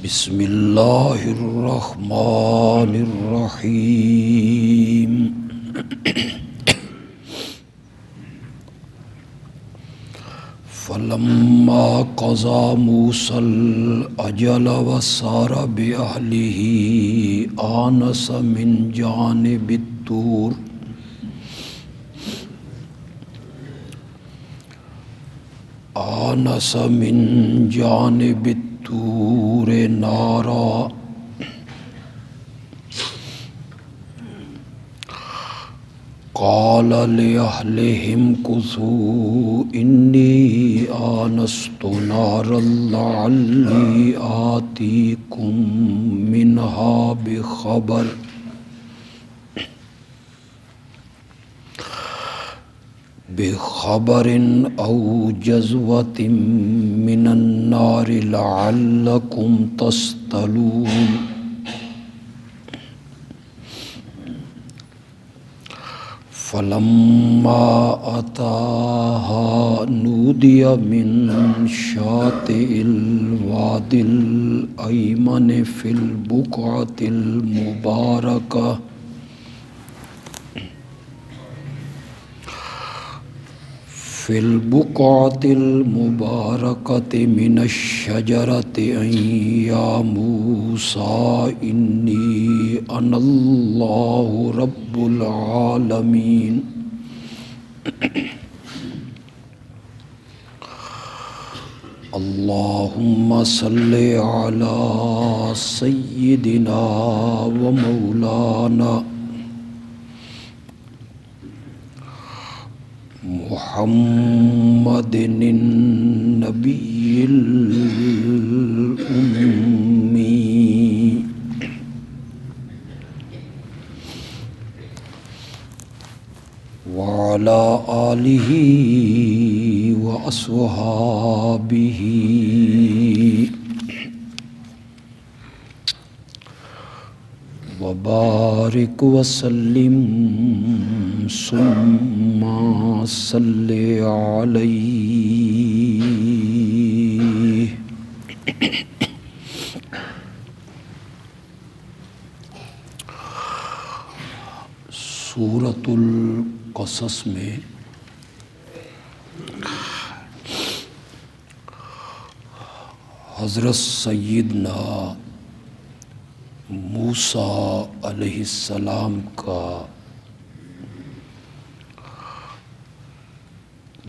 بسم اللہ الرحمن الرحیم فلما قضى موسى الأجل وسار بأهله آنس من جانب الطور نارا قال لأهلهم كثوا إني آنست نارا لعلي آتيكم منها بخبر أو جزوة من النار لعلكم تصطلون فلما أتاها نودي من شاطئ الوادي الأيمن في البقعة المباركة من الشجرة أن يا موسى إني أنا الله رب العالمين اللهم صل على سيدنا ومولانا محمد النبي الأمي وعلى آله وأصحابه وبارك وسلم ثم صل عليه سورۃ القصص میں حضرت سیدنا موسیٰ علیہ السلام کا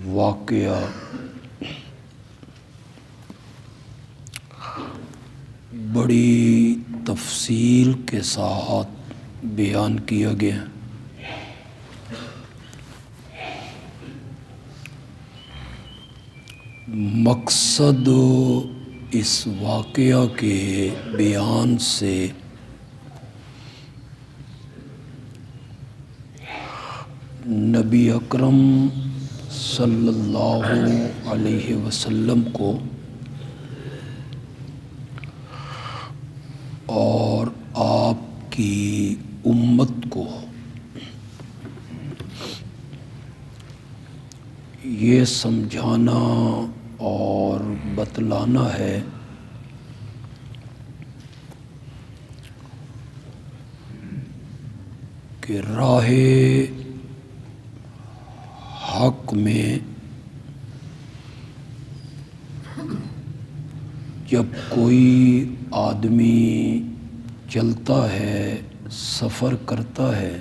واقعہ بڑی تفصیل کے ساتھ بیان کیا گیا ہے۔ مقصد اس واقعہ کے بیان سے نبی اکرم صلی اللہ علیہ وسلم کو اور آپ کی امت کو یہ سمجھانا اور بتلانا ہے کہ راہ حق میں جب کوئی آدمی چلتا ہے، سفر کرتا ہے،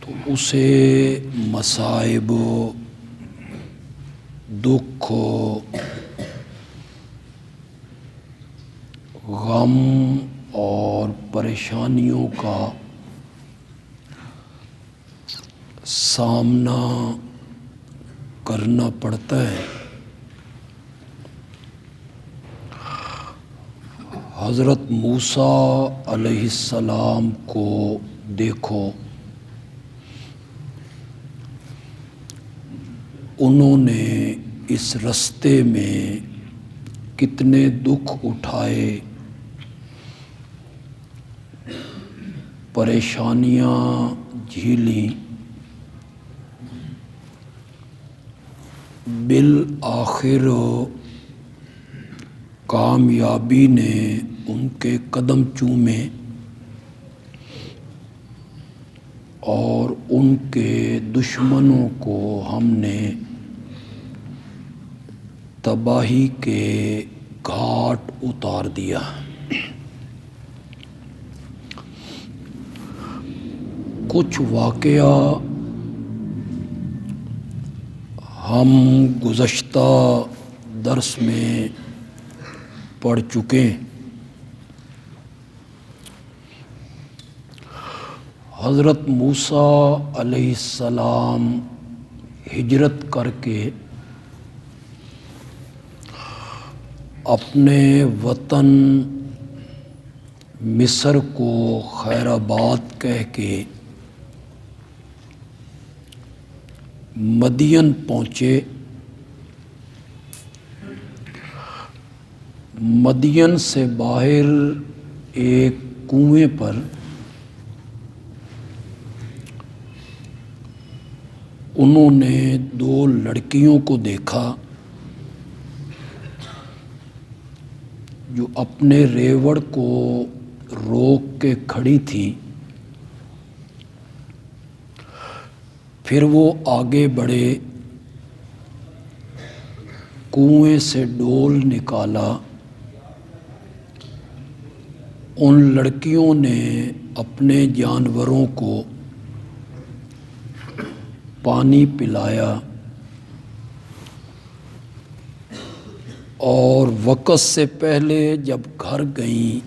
تو اسے مصائب، دکھ، غم اور پریشانیوں کا سامنا کرنا پڑتا ہے۔ حضرت موسیٰ علیہ السلام کو دیکھو، انہوں نے اس رستے میں کتنے دکھ اٹھائے، پریشانیاں جھیلیں، بالآخر کامیابی نے ان کے قدم چومے اور ان کے دشمنوں کو ہم نے تباہی کے گھاٹ اتار دیا۔ کچھ واقعہ ہم گزشتہ درس میں پڑھ چکے ہیں۔ حضرت موسیٰ علیہ السلام ہجرت کر کے اپنے وطن مصر کو خیر آباد کہہ کے مدین پہنچے۔ مدین سے باہر ایک کنویں پر انہوں نے دو لڑکیوں کو دیکھا جو اپنے ریوڑ کو روک کے کھڑی تھی۔ پھر وہ آگے بڑھے، کنویں سے ڈول نکالا۔ ان لڑکیوں نے اپنے جانوروں کو پانی پلایا اور وقت سے پہلے جب گھر گئیں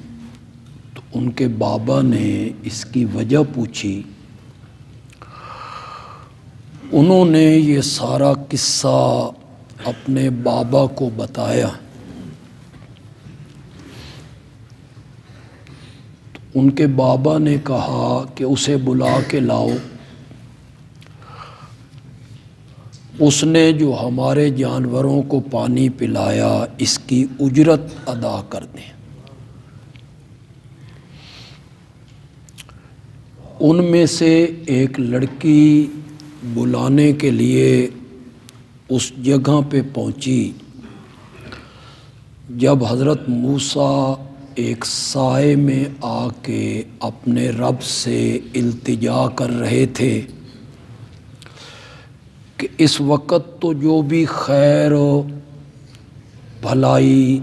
تو ان کے بابا نے اس کی وجہ پوچھی۔ انہوں نے یہ سارا قصہ اپنے بابا کو بتایا۔ تو ان کے بابا نے کہا کہ اسے بلا کے لاؤ، اس نے جو ہمارے جانوروں کو پانی پلایا اس کی اجرت ادا کر دیں۔ ان میں سے ایک لڑکی بلانے کے لیے اس جگہ پہ پہنچی۔ جب حضرت موسیٰ ایک سائے میں آ کے اپنے رب سے التجا کر رہے تھے کہ اس وقت تو جو بھی خیر و بھلائی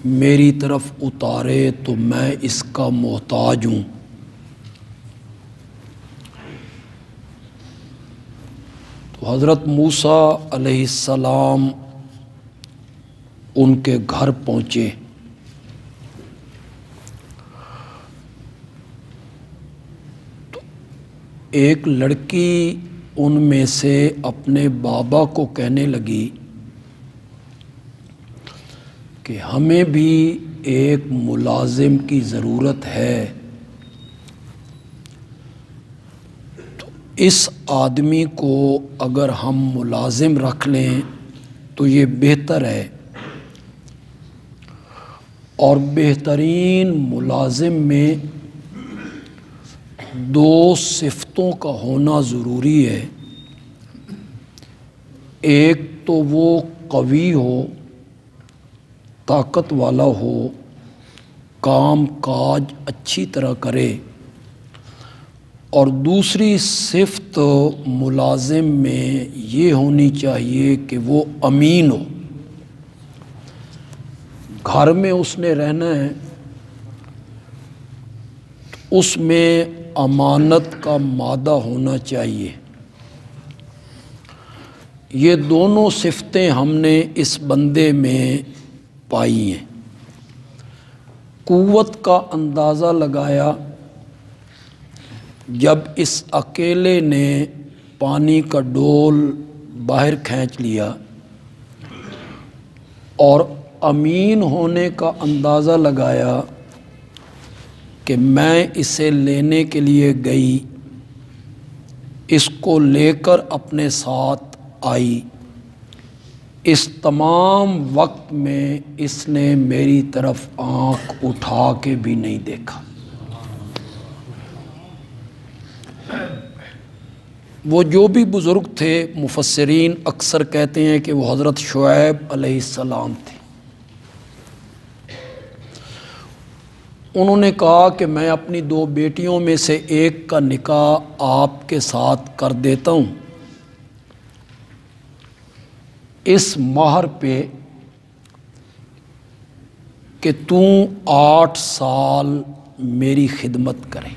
میری طرف اتارے تو میں اس کا محتاج ہوں، تو حضرت موسیٰ علیہ السلام ان کے گھر پہنچے۔ تو ایک لڑکی ان میں سے اپنے بابا کو کہنے لگی کہ ہمیں بھی ایک ملازم کی ضرورت ہے، تو اس آدمی کو اگر ہم ملازم رکھ لیں تو یہ بہتر ہے، اور بہترین ملازم میں دو صفتوں کا ہونا ضروری ہے۔ ایک تو وہ قوی ہو، طاقت والا ہو، کام کاج اچھی طرح کرے، اور دوسری صفت ملازم میں یہ ہونی چاہیے کہ وہ امین ہو۔ گھر میں اس نے رہنا ہے، اس میں امانت کا مادہ ہونا چاہیے۔ یہ دونوں صفتیں ہم نے اس بندے میں پائی ہیں۔ قوت کا اندازہ لگایا جب اس اکیلے نے پانی کا ڈول باہر کھینچ لیا، اور امین ہونے کا اندازہ لگایا کہ میں اسے لینے کے لیے گئی، اس کو لے کر اپنے ساتھ آئی، اس تمام وقت میں اس نے میری طرف آنکھ اٹھا کے بھی نہیں دیکھا۔ وہ جو بھی بزرگ تھے، مفسرین اکثر کہتے ہیں کہ وہ حضرت شعیب علیہ السلام تھے۔ انہوں نے کہا کہ میں اپنی 2 بیٹیوں میں سے ایک کا نکاح آپ کے ساتھ کر دیتا ہوں، اس مہر پہ کہ تم 8 سال میری خدمت کریں،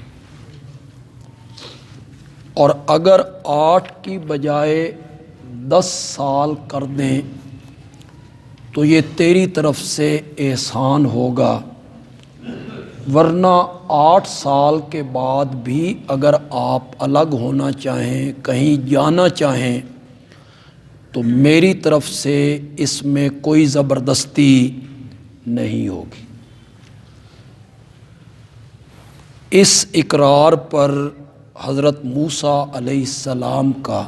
اور اگر 8 کی بجائے 10 سال کر دیں تو یہ تیری طرف سے احسان ہوگا، ورنہ 8 سال کے بعد بھی اگر آپ الگ ہونا چاہیں، کہیں جانا چاہیں، تو میری طرف سے اس میں کوئی زبردستی نہیں ہوگی۔ اس اقرار پر حضرت موسیٰ علیہ السلام کا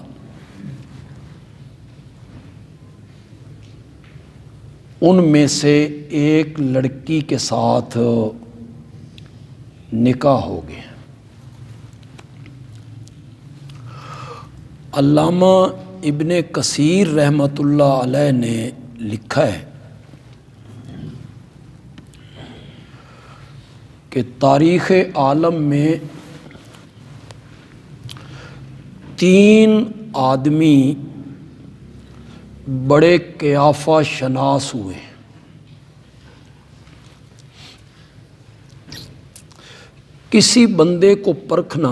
ان میں سے ایک لڑکی کے ساتھ نکاح ہو گیا۔ علامہ ابن کثیر رحمۃ اللہ علیہ نے لکھا ہے کہ تاریخ عالم میں 3 آدمی بڑے قیافہ شناس ہوئے۔ کسی بندے کو پرکھنا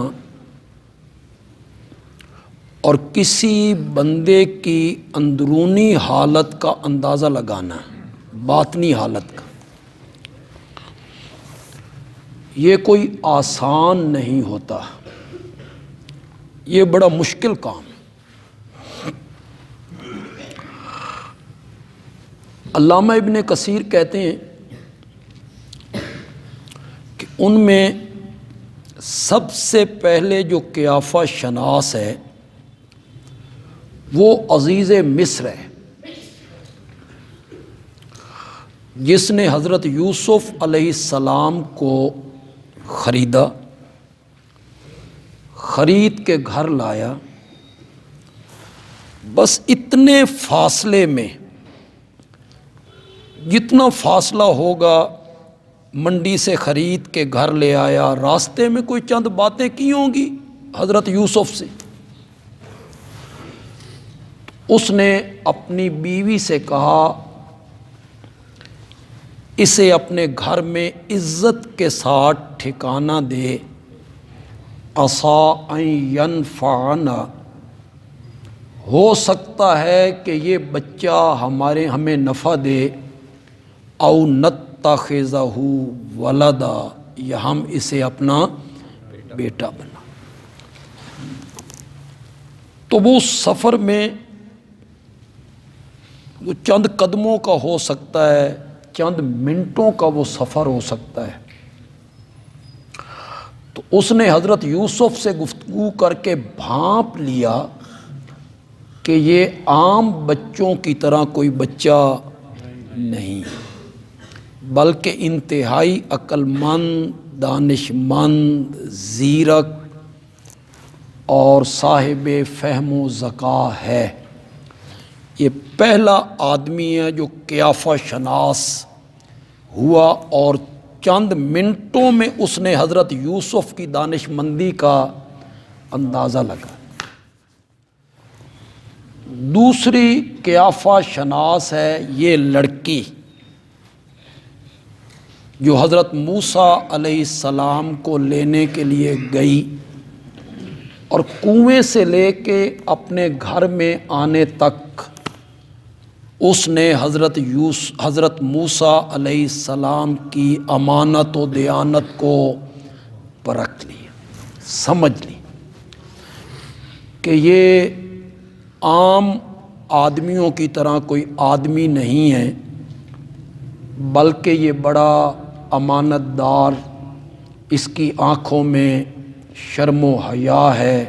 اور کسی بندے کی اندرونی حالت کا اندازہ لگانا، باطنی حالت کا، یہ کوئی آسان نہیں ہوتا، یہ بڑا مشکل کام ہے۔ علامہ ابن کثیر کہتے ہیں کہ ان میں سب سے پہلے جو قیافہ شناس ہے وہ عزیز مصر ہے، جس نے حضرت یوسف علیہ السلام کو خریدا، خرید کے گھر لایا۔ بس اتنے فاصلے میں، جتنا فاصلہ ہوگا، منڈی سے خرید کے گھر لے آیا، راستے میں کوئی چند باتیں کی ہوں گی حضرت یوسف سے۔ اس نے اپنی بیوی سے کہا اسے اپنے گھر میں عزت کے ساتھ ٹھکانہ دے، عسیٰ ان ینفعنا، ہو سکتا ہے کہ یہ بچہ ہمیں نفع دے، او نتخذہ ولدا، یا ہم اسے اپنا بیٹا بنا۔ تو وہ سفر میں وہ چند قدموں کا ہو سکتا ہے، چند منٹوں کا وہ سفر ہو سکتا ہے۔ تو اس نے حضرت یوسف سے گفتگو کر کے بھانپ لیا کہ یہ عام بچوں کی طرح کوئی بچہ نہیں، بلکہ انتہائی عقل مند، دانش مند، زیرک اور صاحب فہم و ذکا ہے۔ یہ پہلا آدمی ہے جو قیافہ شناس ہوا، اور چند منٹوں میں اس نے حضرت یوسف کی دانش مندی کا اندازہ لگا۔ دوسری قیافہ شناس ہے یہ لڑکی، جو حضرت موسیٰ علیہ السلام کو لینے کے لیے گئی، اور کنویں سے لے کے اپنے گھر میں آنے تک اس نے حضرت موسیٰ علیہ السلام کی امانت و دیانت کو پرکھ لی، سمجھ لی کہ یہ عام آدمیوں کی طرح کوئی آدمی نہیں ہے، بلکہ یہ بڑا امانت دار، اس کی آنکھوں میں شرم و حیا ہے،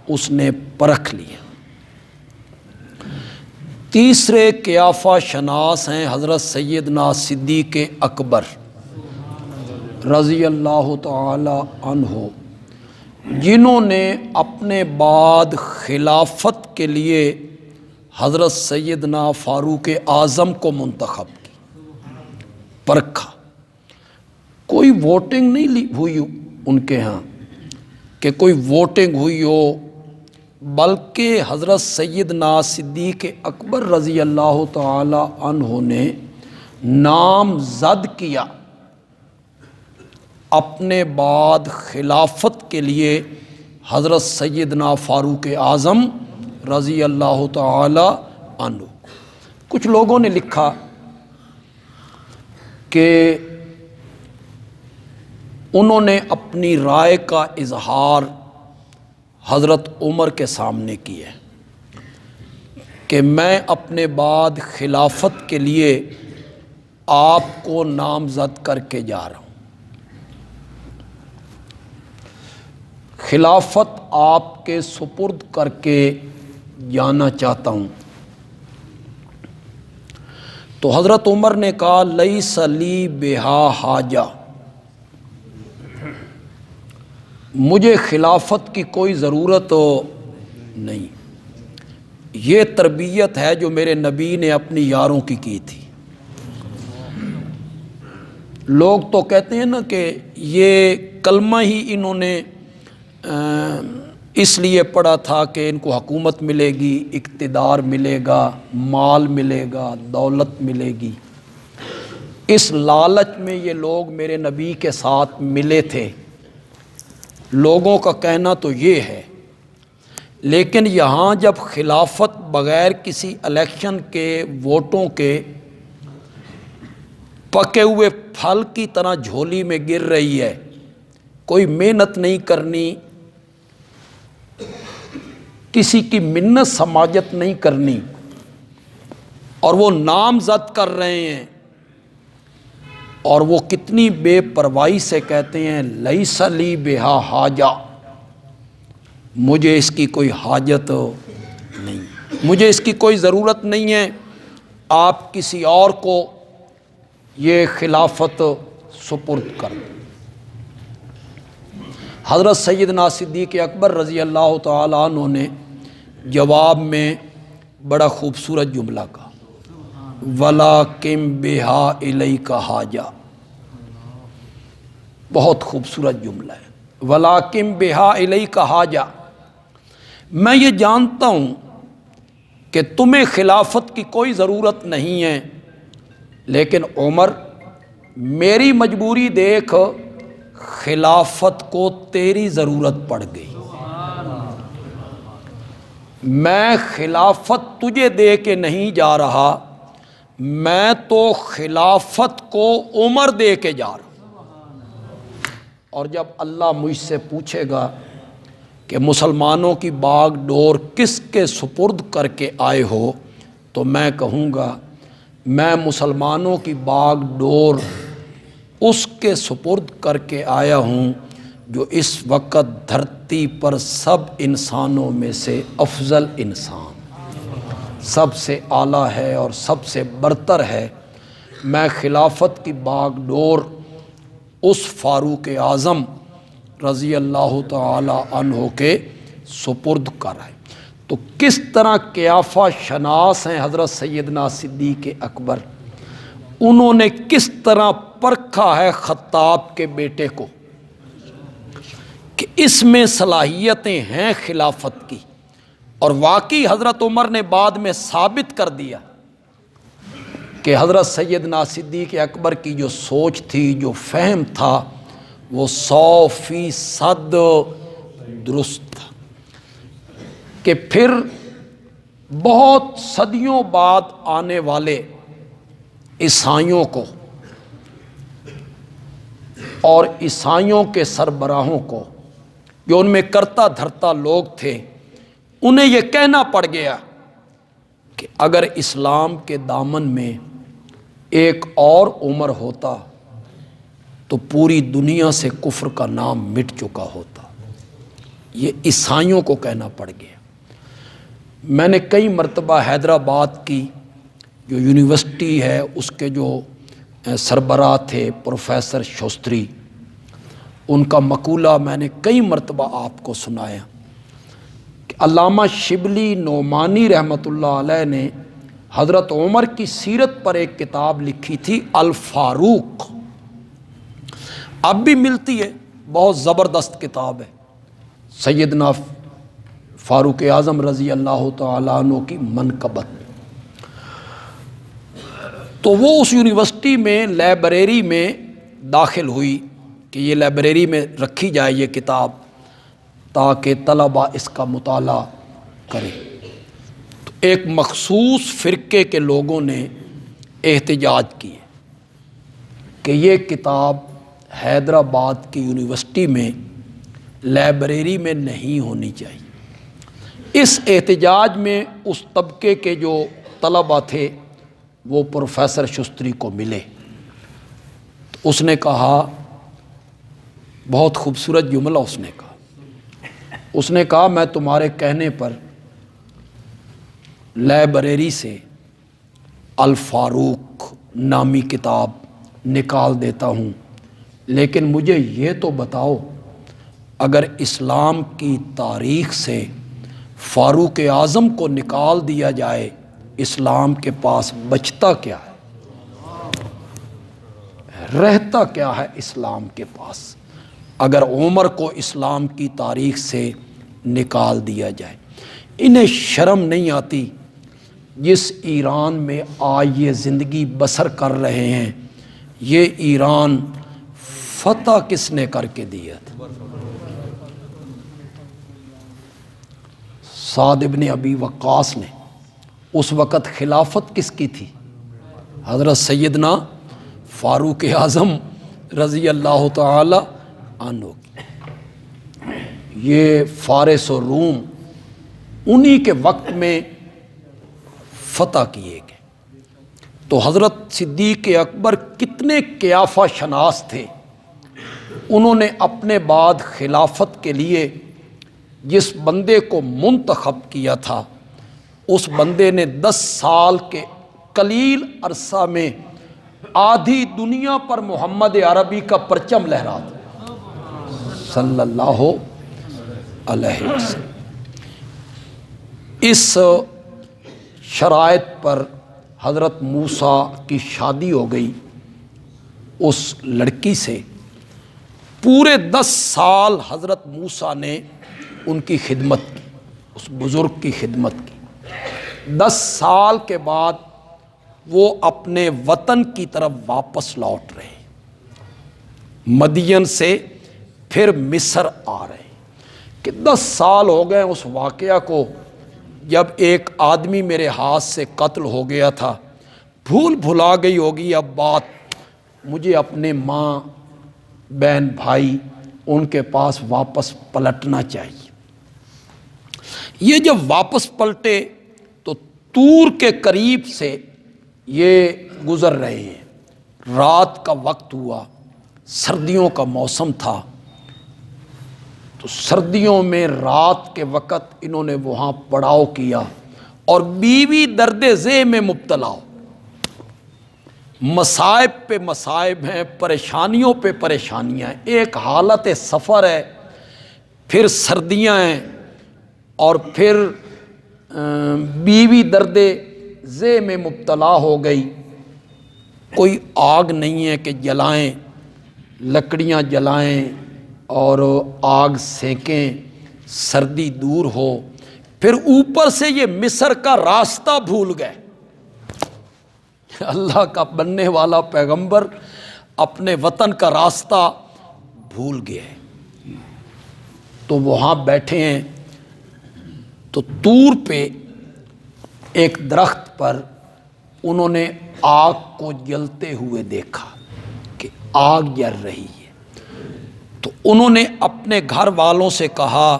اس نے پرکھ لیا۔ تیسرے قیافہ شناس ہیں حضرت سیدنا صدیق اکبر رضی اللہ تعالی عنہ، جنہوں نے اپنے بعد خلافت کے لیے حضرت سیدنا فاروق اعظم کو منتخب کی، پرکھا، کوئی ووٹنگ نہیں ہوئی ان کے ہاں کہ کوئی ووٹنگ ہوئی ہو، بلکہ حضرت سیدنا صدیق اکبر رضی اللہ تعالی عنہ نے نامزد کیا اپنے بعد خلافت کے لیے حضرت سیدنا فاروق اعظم رضی اللہ تعالی عنہ۔ کچھ لوگوں نے لکھا کہ انہوں نے اپنی رائے کا اظہار حضرت عمر کے سامنے کیا کہ میں اپنے بعد خلافت کے لیے آپ کو نامزد کر کے جا رہا ہوں، خلافت آپ کے سپرد کر کے جانا چاہتا ہوں۔ تو حضرت عمر نے کہا لیس لی بہا حاجہ، مجھے خلافت کی کوئی ضرورت نہیں، یہ تربیت ہے جو میرے نبی نے اپنی یاروں کی تھی۔ لوگ تو کہتے ہیں نا کہ یہ کلمہ ہی انہوں نے اس لیے پڑھا تھا کہ ان کو حکومت ملے گی، اقتدار ملے گا، مال ملے گا، دولت ملے گی، اس لالچ میں یہ لوگ میرے نبی کے ساتھ ملے تھے۔ لوگوں کا کہنا تو یہ ہے، لیکن یہاں جب خلافت بغیر کسی الیکشن کے ووٹوں کے پکے ہوئے پھل کی طرح جھولی میں گر رہی ہے، کوئی محنت نہیں کرنی، کسی کی منت سماجت نہیں کرنی، اور وہ نامزد کر رہے ہیں، اور وہ کتنی بے پرواہی سے کہتے ہیں لیس لی بہا حاجہ، مجھے اس کی کوئی حاجت نہیں، مجھے اس کی کوئی ضرورت نہیں ہے، آپ کسی اور کو یہ خلافت سپرد کر دیں۔ حضرت سیدنا صدیق اکبر رضی اللہ تعالی عنہ نے جواب میں بڑا خوبصورت جملہ کہا، وَلَٰكِن بِهَا إِلَيْكَ حَاجَةٌ، بہت خوبصورت جملہ ہے، وَلَٰكِن بِهَا إِلَيْكَ حَاجَةٌ، میں یہ جانتا ہوں کہ تمہیں خلافت کی کوئی ضرورت نہیں ہے، لیکن عمر میری مجبوری دیکھ، خلافت کو تیری ضرورت پڑ گئی، میں خلافت تجھے دے کے نہیں جا رہا، میں تو خلافت کو عمر دے کے جا رہا ہوں۔ اور جب اللہ مجھ سے پوچھے گا کہ مسلمانوں کی باغ ڈور کس کے سپرد کر کے آئے ہو، تو میں کہوں گا میں مسلمانوں کی باغ ڈور اس کے سپرد کر کے آیا ہوں جو اس وقت دھرتی پر سب انسانوں میں سے افضل انسان، سب سے اعلیٰ ہے اور سب سے برتر ہے۔ میں خلافت کی باغ ڈور اس فاروق اعظم رضی اللہ تعالی عنہ کے سپرد کر ہے۔ تو کس طرح قیافہ شناس ہیں حضرت سیدنا صدیق اکبر، انہوں نے کس طرح پرکھا ہے خطاب کے بیٹے کو کہ اس میں صلاحیتیں ہیں خلافت کی، اور واقعی حضرت عمر نے بعد میں ثابت کر دیا کہ حضرت سیدنا صدیق اکبر کی جو سوچ تھی، جو فہم تھا، وہ 100% درست تھا، کہ پھر بہت صدیوں بعد آنے والے عیسائیوں کو اور عیسائیوں کے سربراہوں کو، جو ان میں کرتا دھرتا لوگ تھے، انہیں یہ کہنا پڑ گیا کہ اگر اسلام کے دامن میں ایک اور عمر ہوتا تو پوری دنیا سے کفر کا نام مٹ چکا ہوتا۔ یہ عیسائیوں کو کہنا پڑ گیا۔ میں نے کئی مرتبہ حیدرآباد کی جو یونیورسٹی ہے اس کے جو سربراہ تھے پروفیسر شوستری، ان کا مقولہ میں نے کئی مرتبہ آپ کو سنایا کہ علامہ شبلی نعمانی رحمۃ اللہ علیہ نے حضرت عمر کی سیرت پر ایک کتاب لکھی تھی الفاروق۔ اب بھی ملتی ہے، بہت زبردست کتاب ہے، سیدنا فاروق اعظم رضی اللہ تعالیٰ عنہ کی منقبت۔ تو وہ اس یونیورسٹی میں لائبریری میں داخل ہوئی کہ یہ لائبریری میں رکھی جائے یہ کتاب تاکہ طلبہ اس کا مطالعہ کریں۔ تو ایک مخصوص فرقے کے لوگوں نے احتجاج کیے کہ یہ کتاب حیدرآباد کی یونیورسٹی میں لائبریری میں نہیں ہونی چاہیے۔ اس احتجاج میں اس طبقے کے جو طلبہ تھے وہ پروفیسر شستری کو ملے۔ تو اس نے کہا، بہت خوبصورت جملہ اس نے کہا میں تمہارے کہنے پر لائبریری سے الفاروق نامی کتاب نکال دیتا ہوں، لیکن مجھے یہ تو بتاؤ اگر اسلام کی تاریخ سے فاروق اعظم کو نکال دیا جائے اسلام کے پاس بچتا کیا ہے، رہتا کیا ہے اسلام کے پاس اگر عمر کو اسلام کی تاریخ سے نکال دیا جائے؟ انہیں شرم نہیں آتی؟ جس ایران میں آج یہ زندگی بسر کر رہے ہیں، یہ ایران فتح کس نے کر کے دیا تھا؟ سعد ابن ابی وقاص نے۔ اس وقت خلافت کس کی تھی؟ حضرت سیدنا فاروق اعظم رضی اللہ تعالی عنہ کی۔ یہ فارس و روم انہی کے وقت میں فتح کیے گئے۔ تو حضرت صدیق اکبر کتنے قیافہ شناس تھے، انہوں نے اپنے بعد خلافت کے لیے جس بندے کو منتخب کیا تھا اس بندے نے 10 سال کے قلیل عرصہ میں آدھی دنیا پر محمد عربی کا پرچم لہرا دیا صلی اللہ علیہ وسلم۔ اس شرائط پر حضرت موسیٰ کی شادی ہو گئی اس لڑکی سے۔ پورے 10 سال حضرت موسیٰ نے ان کی خدمت کی، اس بزرگ کی خدمت کی۔ 10 سال کے بعد وہ اپنے وطن کی طرف واپس لوٹ رہے ہیں، مدین سے پھر مصر آ رہے ہیں کہ 10 سال ہو گئے اس واقعہ کو جب ایک آدمی میرے ہاتھ سے قتل ہو گیا تھا، بھول بھلا گئی ہوگی اب بات، مجھے اپنے ماں بہن بھائی ان کے پاس واپس پلٹنا چاہیے۔ یہ جب واپس پلٹے تو طور کے قریب سے یہ گزر رہے ہیں، رات کا وقت ہوا، سردیوں کا موسم تھا، تو سردیوں میں رات کے وقت انہوں نے وہاں پڑاؤ کیا اور بیوی درد ذہ میں مبتلا ہو، مصائب پہ مصائب ہیں، پریشانیوں پہ پریشانیاں ہیں، ایک حالت سفر ہے، پھر سردیاں ہیں اور پھر بیوی درد ذہ میں مبتلا ہو گئی۔ کوئی آگ نہیں ہے کہ جلائیں، لکڑیاں جلائیں اور آگ سینکیں، سردی دور ہو، پھر اوپر سے یہ مصر کا راستہ بھول گئے۔ اللہ کا بننے والا پیغمبر اپنے وطن کا راستہ بھول گئے، تو وہاں بیٹھے ہیں تو طور پہ ایک درخت پر انہوں نے آگ کو جلتے ہوئے دیکھا کہ آگ جل رہی ہے، تو انہوں نے اپنے گھر والوں سے کہا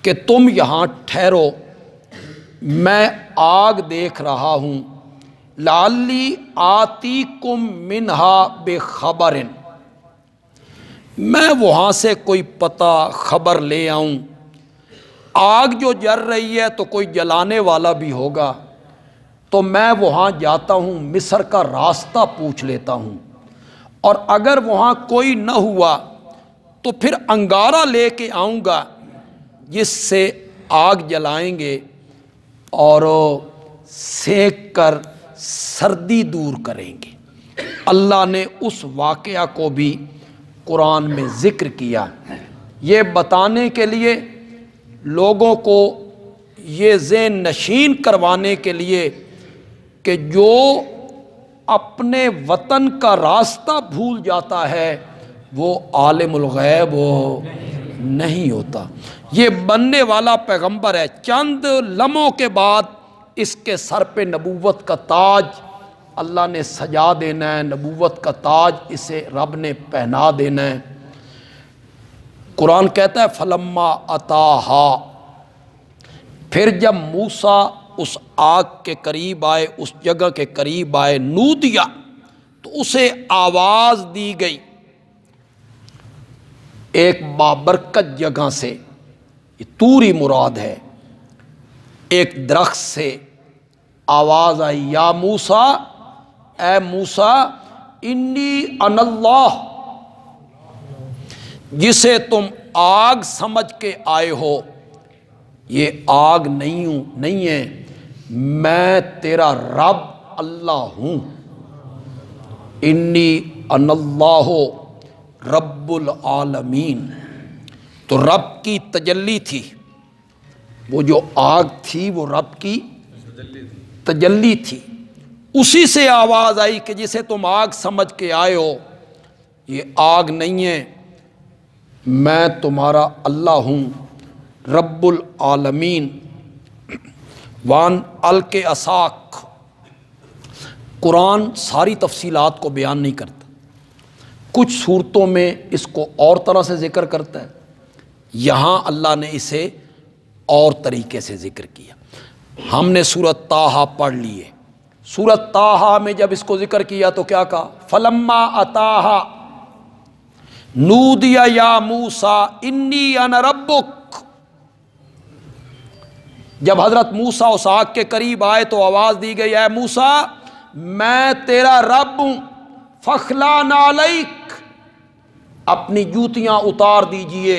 کہ تم یہاں ٹھہرو، میں آگ دیکھ رہا ہوں، لعلی آتیکم منہا بخبر، میں وہاں سے کوئی پتہ خبر لے آؤں، آگ جو جل رہی ہے تو کوئی جلانے والا بھی ہوگا، تو میں وہاں جاتا ہوں، مصر کا راستہ پوچھ لیتا ہوں، اور اگر وہاں کوئی نہ ہوا تو پھر انگارہ لے کے آؤں گا جس سے آگ جلائیں گے اور سینک کر سردی دور کریں گے۔ اللہ نے اس واقعہ کو بھی قرآن میں ذکر کیا، یہ بتانے کے لیے، لوگوں کو یہ ذہن نشین کروانے کے لیے کہ جو اپنے وطن کا راستہ بھول جاتا ہے وہ عالم الغیب نہیں ہوتا۔ یہ بننے والا پیغمبر ہے، چند لمحوں کے بعد اس کے سر پہ نبوت کا تاج اللہ نے سجا دینا ہے، نبوت کا تاج اسے رب نے پہنا دینا ہے۔ قرآن کہتا ہے فلما اتاہا، پھر جب موسیٰ اس آگ کے قریب آئے، اس جگہ کے قریب آئے، نودیا، تو اسے آواز دی گئی ایک بابرکت جگہ سے، یہ طوری مراد ہے، ایک درخت سے آواز آئی، یا موسیٰ، اے موسیٰ، انی انا اللہ، جسے تم آگ سمجھ کے آئے ہو یہ آگ نہیں ہے، میں تیرا رب اللہ ہوں۔ انی انا اللہ رب العالمین، تو رب کی تجلی تھی، وہ جو آگ تھی وہ رب کی تجلی تھی، اسی سے آواز آئی کہ جسے تم آگ سمجھ کے آئے ہو یہ آگ نہیں ہے، میں تمہارا اللہ ہوں رب العالمین۔ وان الق عصاک، قرآن ساری تفصیلات کو بیان نہیں کرتا، کچھ صورتوں میں اس کو اور طرح سے ذکر کرتا ہے، یہاں اللہ نے اسے اور طریقے سے ذکر کیا۔ ہم نے سورۃ طٰہٰ پڑھ لی ہے، سورۃ طٰہٰ میں جب اس کو ذکر کیا تو کیا کہا؟ فلما اتاہا نودی یا موسیٰ انی انا ربک، جب حضرت موسیٰ اس آگ کے قریب آئے تو آواز دی گئی، اے موسیٰ میں تیرا رب ہوں، فاخلع نعلیک، اپنی جوتیاں اتار دیجئے،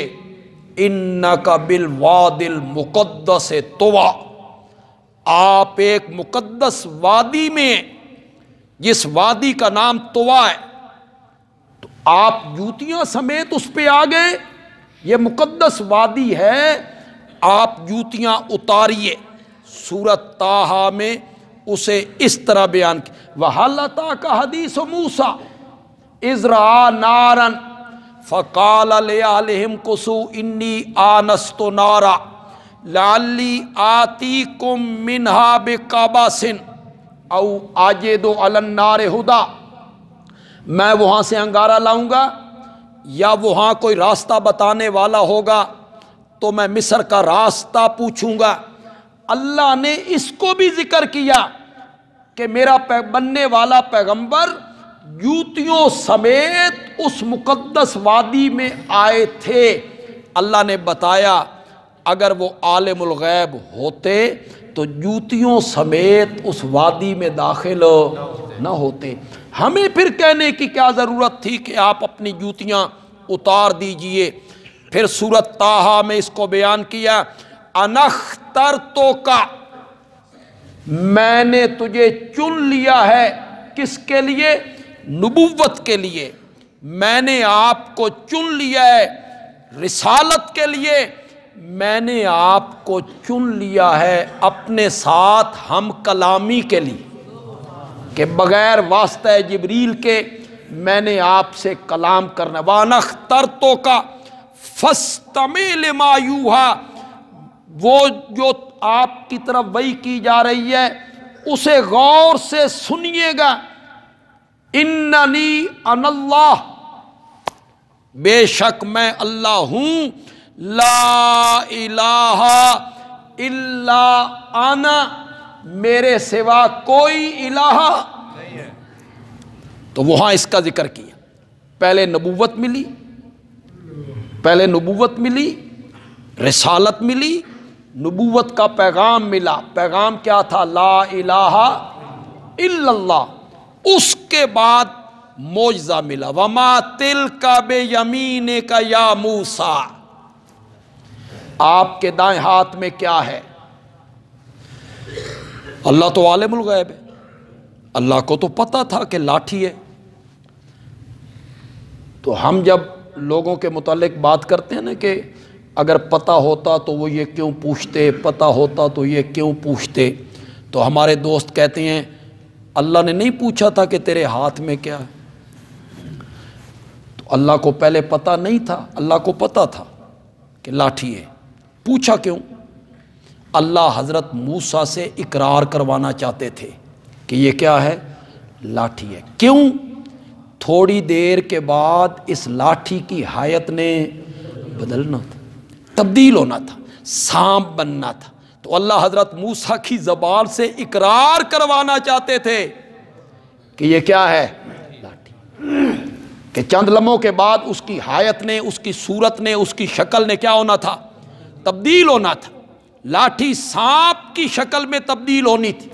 انک بالواد المقدس طویٰ، آپ ایک مقدس وادی میں، جس وادی کا نام طویٰ ہے، تو آپ جوتیاں سمیت اس پہ آ گئے، یہ مقدس وادی ہے، آپ جوتیاں اتاریے۔ سورۃ طٰہٰ میں اسے اس طرح بیان کیا، وَهَلْ أَتَاكَ حَدِيثُ مُوسَىٰ إِذْ رَأَىٰ نَارًا فَقَالَ لِأَهْلِهِمْ امْكُثُوا إِنِّي آنَسْتُ نَارًا لَعَلِّي آتِيكُم مِّنْهَا بِقَبَسٍ أَوْ أَجِدُ عَلَى النَّارِ هُدًى، میں وہاں سے انگارہ لاؤں گا یا وہاں کوئی راستہ بتانے والا ہوگا تو میں مصر کا راستہ پوچھوں گا۔ اللہ نے اس کو بھی ذکر کیا کہ میرا بننے والا پیغمبر جوتیوں سمیت اس مقدس وادی میں آئے تھے۔ اللہ نے بتایا اگر وہ عالم الغیب ہوتے تو جوتیوں سمیت اس وادی میں داخل نہ ہوتے، ہمیں پھر کہنے کی کیا ضرورت تھی کہ آپ اپنی جوتیاں اتار دیجئے۔ پھر سورۃ طٰہٰ میں اس کو بیان کیا، انا اخترتک، میں نے تجھے چن لیا ہے، کس کے لیے؟ نبوت کے لیے، میں نے آپ کو چن لیا ہے، رسالت کے لیے میں نے آپ کو چن لیا ہے، اپنے ساتھ ہم کلامی کے لیے، کہ بغیر واسطہ جبریل کے میں نے آپ سے کلام کرنا۔ وَأَنَا اخْتَرْتُكَ فَاسْتَمِعْ لِمَا يُوحَىٰ، وہ جو آپ کی طرف وحی کی جا رہی ہے اسے غور سے سنیے گا۔ اِنَّنِي أَنَا اللَّهُ، بے شک میں اللہ ہوں، لا الہ الا انا، میرے سوا کوئی الہ نہیں ہے۔ تو وہاں اس کا ذکر کیا، پہلے نبوت ملی، رسالت ملی، نبوت کا پیغام ملا، پیغام کیا تھا؟ لا الہ الا اللہ۔ اس کے بعد معجزہ ملا، وما تلک بیمینک یا موسیٰ، آپ کے دائیں ہاتھ میں کیا ہے؟ اللہ تو عالم الغیب ہے، اللہ کو تو پتہ تھا کہ لاٹھی ہے، تو ہم جب لوگوں کے متعلق بات کرتے ہیں نا کہ اگر پتہ ہوتا تو وہ یہ کیوں پوچھتے، پتہ ہوتا تو یہ کیوں پوچھتے، تو ہمارے دوست کہتے ہیں اللہ نے نہیں پوچھا تھا کہ تیرے ہاتھ میں کیا ہے؟ تو اللہ کو پہلے پتہ نہیں تھا، اللہ کو پتہ تھا کہ لاٹھی ہے، پوچھا کیوں؟ اللہ حضرت موسیٰ سے اقرار کروانا چاہتے تھے کہ یہ کیا ہے؟ لاٹھی ہے۔ کیوں؟ تھوڑی دیر کے بعد اس لاٹھی کی حیت نے بدلنا تھا، تبدیل ہونا تھا، سانپ بننا تھا۔ تو اللہ حضرت موسیٰ کی زبان سے اقرار کروانا چاہتے تھے کہ یہ کیا ہے؟ لاٹھی، کہ چند لمحوں کے بعد اس کی حیت نے، اس کی صورت نے، اس کی شکل نے کیا ہونا تھا؟ تبدیل ہونا تھا۔ لاٹھی سانپ کی شکل میں تبدیل ہونی تھی۔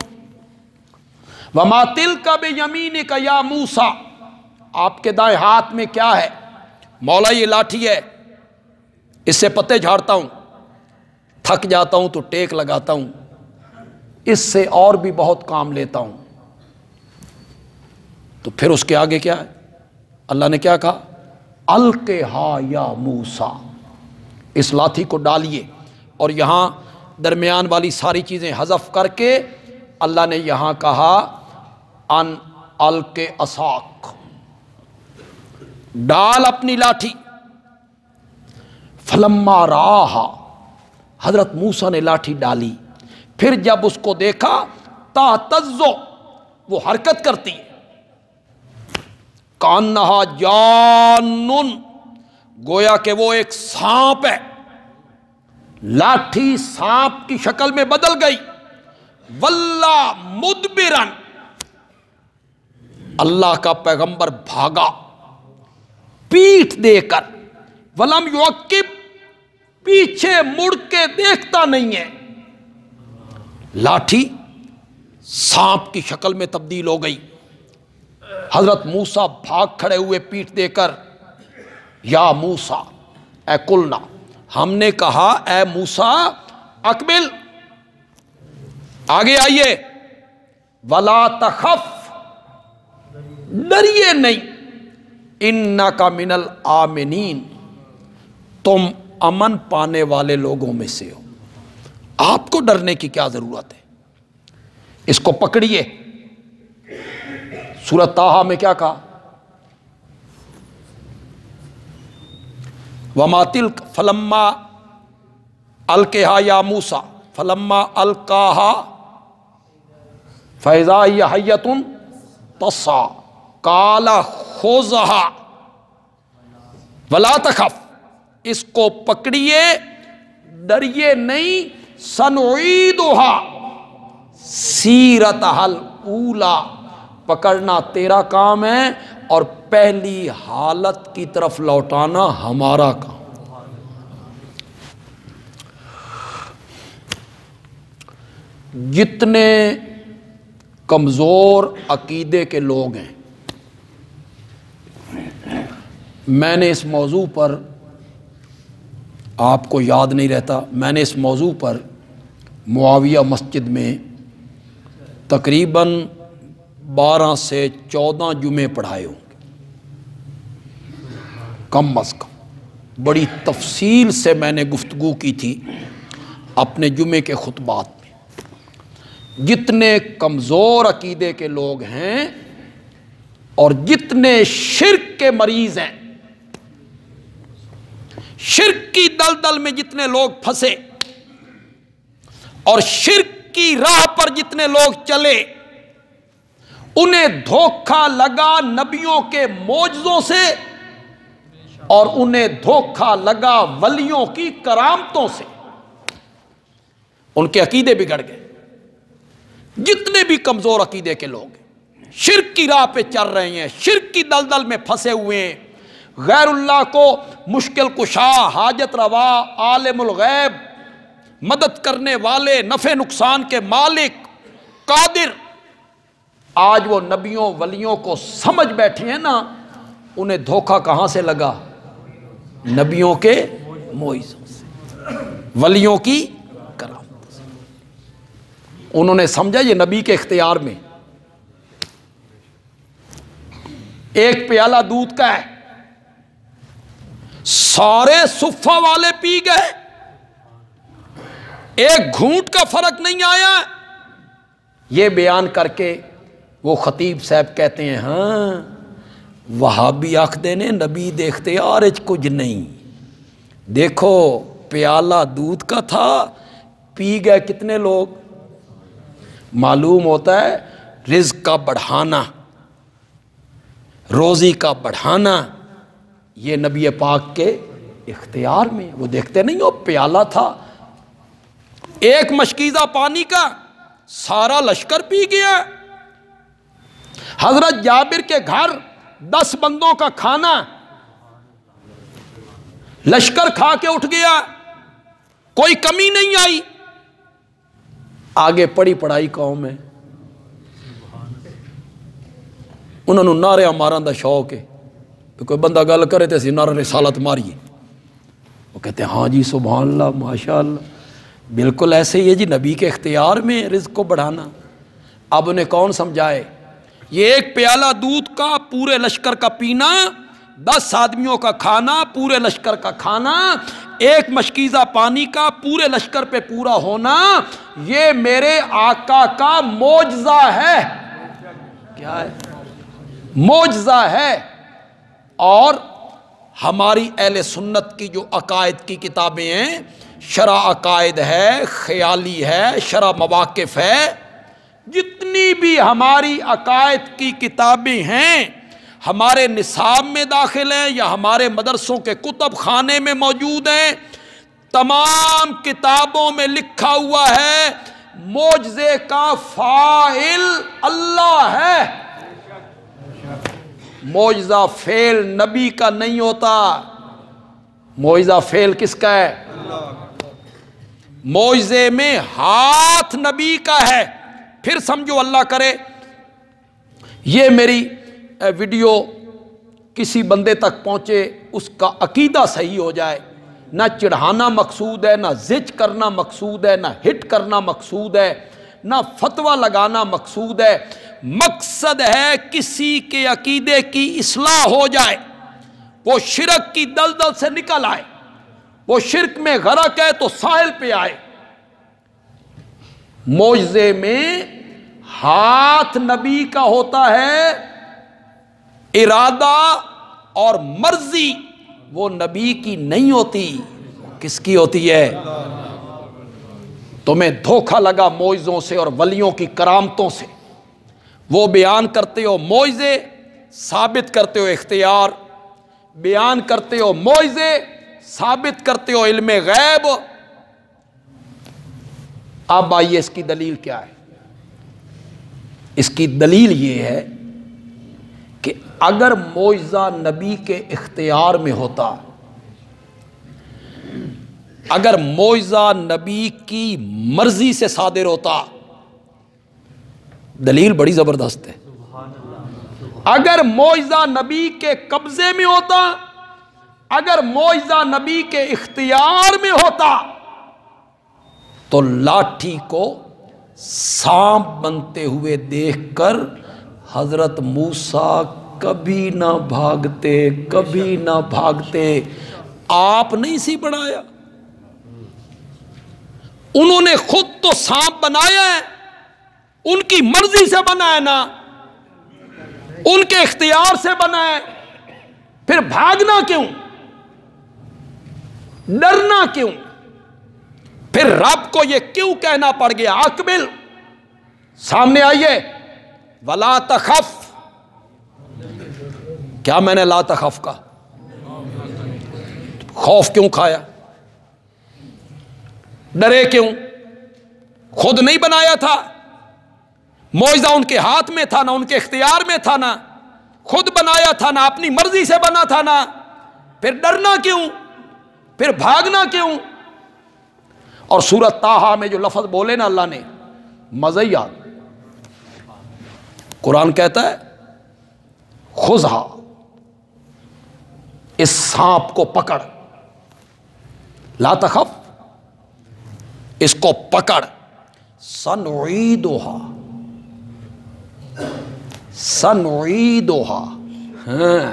وَمَا تِلْكَ بِيَمِينِكَ يَا مُوسَىٰ، آپ کے دائیں ہاتھ میں کیا ہے؟ مولا یہ لاٹھی ہے، اس سے پتے جھاڑتا ہوں، تھک جاتا ہوں تو ٹیک لگاتا ہوں، اس سے اور بھی بہت کام لیتا ہوں۔ تو پھر اس کے آگے کیا ہے؟ اللہ نے کیا کہا؟ القھا یا موسیٰ، اس لاٹھی کو ڈالیے۔ اور یہاں درمیان والی ساری چیزیں حذف کر کے اللہ نے یہاں کہا ان الق عصاک، ڈال اپنی لاٹھی۔ فلما راہا، حضرت موسیٰ نے لاٹھی ڈالی، پھر جب اس کو دیکھا تہتز، وہ حرکت کرتی ہے، کانہا جان، گویا کہ وہ ایک سانپ ہے۔ لاٹھی سانپ کی شکل میں بدل گئی۔ واللہ مدبرن، اللہ کا پیغمبر بھاگا پیٹھ دے کر، ولم یعقب، پیچھے مڑ کے دیکھتا نہیں ہے۔ لاٹھی سانپ کی شکل میں تبدیل ہو گئی۔ حضرت موسیٰ بھاگ کھڑے ہوئے پیٹھ دے کر، یا موسیٰ، اے قلنا، ہم نے کہا اے موسیٰ اقبل، آگے آئیے، ولا تخف، ڈریے نہیں، انک من الآمنین، تم امن پانے والے لوگوں میں سے ہو، آپ کو ڈرنے کی کیا ضرورت ہے؟ اس کو پکڑیے۔ سورۃ طٰہٰ میں کیا کہا؟ وما تلک فلما القھا یا موسیٰ فلما القاہا فاذا ہی حیۃ تسعیٰ قال خذھا ولا تخف، اس کو پکڑیے، ڈریے نہیں، سنعیدھا سیرتھا الاولیٰ، پکڑنا تیرا کام ہے اور پہلی حالت کی طرف لوٹانا ہمارا کام۔ جتنے کمزور عقیدے کے لوگ ہیں، میں نے اس موضوع پر، آپ کو یاد نہیں رہتا، میں نے اس موضوع پر معاویہ مسجد میں تقریباً 12 سے 14 جمعے پڑھائے ہوں گے، کم از کم۔ بڑی تفصیل سے میں نے گفتگو کی تھی اپنے جمعے کے خطبات میں۔ جتنے کمزور عقیدے کے لوگ ہیں اور جتنے شرک کے مریض ہیں، شرک کی دلدل میں جتنے لوگ پھنسے اور شرک کی راہ پر جتنے لوگ چلے، انہیں دھوکہ لگا نبیوں کے معجزوں سے اور انہیں دھوکہ لگا ولیوں کی کرامتوں سے، ان کے عقیدے بگڑ گئے۔ جتنے بھی کمزور عقیدے کے لوگ ہیں، شرک کی راہ پہ چل رہے ہیں، شرک کی دلدل میں پھنسے ہوئے ہیں، غیر اللہ کو مشکل کشا، حاجت روا، عالم الغیب، مدد کرنے والے، نفع نقصان کے مالک، قادر، آج وہ نبیوں ولیوں کو سمجھ بیٹھے ہیں نا، انہیں دھوکہ کہاں سے لگا؟ نبیوں کے معجزوں سے، ولیوں کی کرامت سے۔ انہوں نے سمجھا یہ نبی کے اختیار میں، ایک پیالہ دودھ کا ہے، سارے صفہ والے پی گئے، ایک گھونٹ کا فرق نہیں آیا۔ یہ بیان کر کے وہ خطیب صاحب کہتے ہیں ہاں وہابی آخدے نے نبی دیکھتے یار کچھ نہیں، دیکھو پیالہ دودھ کا تھا، پی گئے کتنے لوگ۔ معلوم ہوتا ہے رزق کا بڑھانا، روزی کا بڑھانا یہ نبی پاک کے اختیار میں۔ وہ دیکھتے نہیں ہو پیالہ تھا، ایک مشکیزہ پانی کا سارا لشکر پی گیا۔ حضرت جابر کے گھر 10 بندوں کا کھانا لشکر کھا کے اٹھ گیا، کوئی کمی نہیں آئی۔ آگے پڑھی پڑھائی قوم ہے، انہوں نے نعرے مارن دا شوق ہے، تو کوئی بندہ گل کرے تو اسی نعرہ رسالت ماریے، وہ کہتے ہیں ہاں جی سبحان اللہ ماشاء اللہ، بالکل ایسے ہی ہے جی، نبی کے اختیار میں رزق کو بڑھانا۔ اب انہیں کون سمجھائے؟ یہ ایک پیالہ دودھ کا پورے لشکر کا پینا، 10 آدمیوں کا کھانا پورے لشکر کا کھانا، ایک مشکیزہ پانی کا پورے لشکر پہ پورا ہونا، یہ میرے آقا کا معجزہ ہے۔ کیا ہے؟ معجزہ ہے۔ اور ہماری اہل سنت کی جو عقائد کی کتابیں ہیں، شرح عقائد ہے، خیالی ہے، شرح مواقف ہے، جتنی بھی ہماری عقائد کی کتابیں ہیں ہمارے نصاب میں داخل ہیں یا ہمارے مدرسوں کے کتب خانے میں موجود ہیں، تمام کتابوں میں لکھا ہوا ہے معجزے کا فاعل اللہ ہے۔ معجزہ فعل نبی کا نہیں ہوتا، معجزہ فعل کس کا ہے؟ معجزے میں ہاتھ نبی کا ہے۔ پھر سمجھو اللہ کرے یہ میری ویڈیو کسی بندے تک پہنچے، اس کا عقیدہ صحیح ہو جائے، نہ چڑھانا مقصود ہے، نہ زج کرنا مقصود ہے، نہ ہٹ کرنا مقصود ہے، نہ فتویٰ لگانا مقصود ہے، مقصد ہے کسی کے عقیدے کی اصلاح ہو جائے، وہ شرک کی دلدل سے نکل آئے، وہ شرک میں غرق ہے تو ساحل پہ آئے۔ معجزے میں ہاتھ نبی کا ہوتا ہے، ارادہ اور مرضی وہ نبی کی نہیں ہوتی، کس کی ہوتی ہے؟ تمہیں دھوکہ لگا معجزوں سے اور ولیوں کی کرامتوں سے، وہ بیان کرتے ہو معجزے، ثابت کرتے ہو اختیار، بیان کرتے ہو معجزے، ثابت کرتے ہو علم غیب۔ اب آئیے اس کی دلیل کیا ہے؟ اس کی دلیل یہ ہے کہ اگر معجزہ نبی کے اختیار میں ہوتا، اگر معجزہ نبی کی مرضی سے صادر ہوتا، دلیل بڑی زبردست ہے، اگر معجزہ نبی کے قبضے میں ہوتا، اگر معجزہ نبی کے اختیار میں ہوتا تو لاٹھی کو سانپ بنتے ہوئے دیکھ کر حضرت موسیٰ کبھی نہ بھاگتے، کبھی نہ بھاگتے۔ آپ نہیں سی بنایا، انہوں نے خود تو سانپ بنایا ہے، ان کی مرضی سے بنا ہے نا، ان کے اختیار سے بنا ہے، پھر بھاگنا کیوں؟ ڈرنا کیوں؟ پھر رب کو یہ کیوں کہنا پڑ گیا اقبل، سامنے آئیے، ولا تخف؟ کیا میں نے لا تخف کا خوف کیوں کھایا؟ ڈرے کیوں؟ خود نہیں بنایا تھا، معجزہ ان کے ہاتھ میں تھا، نہ ان کے اختیار میں تھا، نہ خود بنایا تھا، نہ اپنی مرضی سے بنا تھا، نہ پھر ڈرنا کیوں؟ پھر بھاگنا کیوں؟ اور سورۃ طٰہٰ میں جو لفظ بولے نا اللہ نے، مزہ ہی آتا۔ قرآن کہتا ہے خذھا، اس سانپ کو پکڑ، لا تخف، اس کو پکڑ، سنعیدھا، سنعیدھا، ہاں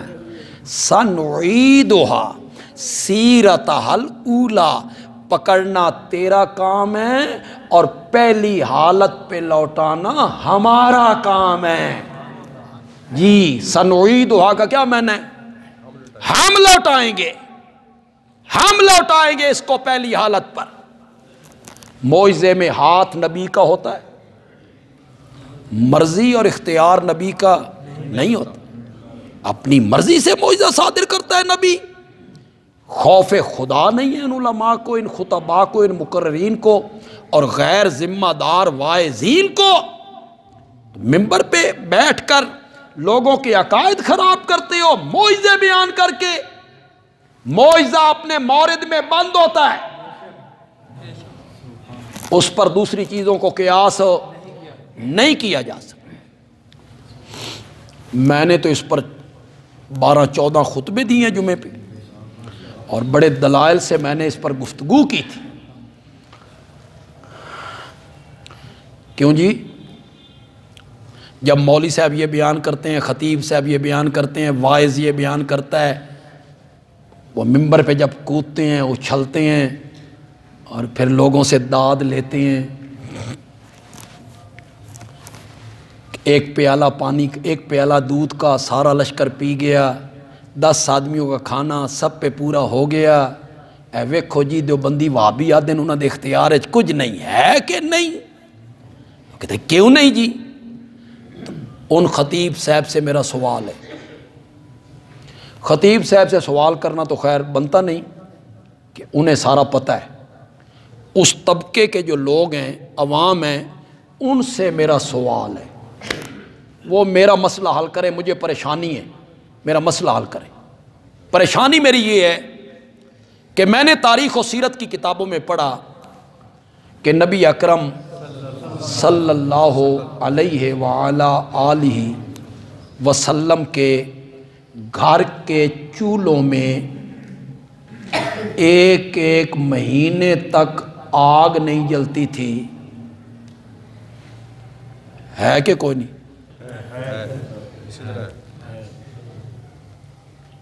سنعیدھا، سیرتہل اولا، پکڑنا تیرا کام ہے اور پہلی حالت پہ لوٹانا ہمارا کام ہے۔ جی سنعیدھا کا کیا معنی ہے؟ ہم لوٹائیں گے، ہم لوٹائیں گے اس کو پہلی حالت پر۔ معجزے میں ہاتھ نبی کا ہوتا ہے، مرضی اور اختیار نبی کا نہیں ہوتا۔ اپنی مرضی سے معجزہ صادر کرتا ہے نبی۔ خوف خدا نہیں ہے ان علماء کو، ان خطباء کو، ان مقررین کو اور غیر ذمہ دار واعظین کو۔ ممبر پہ بیٹھ کر لوگوں کے عقائد خراب کرتے ہو معجزے بیان کر کے۔ معجزہ اپنے مورد میں بند ہوتا ہے، اس پر دوسری چیزوں کو قیاس نہیں کیا جا سکتا۔ میں نے تو اس پر 12-14 خطبے دیے ہیں جمعے پہ، اور بڑے دلائل سے میں نے اس پر گفتگو کی تھی۔ کیوں جی؟ جب مولوی صاحب یہ بیان کرتے ہیں، خطیب صاحب یہ بیان کرتے ہیں، واعظ یہ بیان کرتا ہے، وہ ممبر پہ جب کودتے ہیں، اچھلتے ہیں اور پھر لوگوں سے داد لیتے ہیں، ایک پیالہ پانی، ایک پیالہ دودھ کا سارا لشکر پی گیا، 10 آدمیوں کا کھانا سب پہ پورا ہو گیا، اے ویکھو جی دیوبندی وہابی آدھے انہوں نے اختیار ہے کچھ نہیں ہے کہ نہیں؟ کہتے ہیں کیوں نہیں جی؟ ان خطیب صاحب سے میرا سوال ہے۔ خطیب صاحب سے سوال کرنا تو خیر بنتا نہیں کہ انہیں سارا پتہ ہے، اس طبقے کے جو لوگ ہیں، عوام ہیں، ان سے میرا سوال ہے، وہ میرا مسئلہ حل کرے۔ مجھے پریشانی ہے، میرا مسئلہ حل کرے۔ پریشانی میری یہ ہے کہ میں نے تاریخ و سیرت کی کتابوں میں پڑھا کہ نبی اکرم صلی اللہ علیہ وآلہ آلہ وسلم کے گھر کے چولہوں میں ایک ایک مہینے تک آگ نہیں جلتی تھی۔ ہے کہ کوئی نہیں؟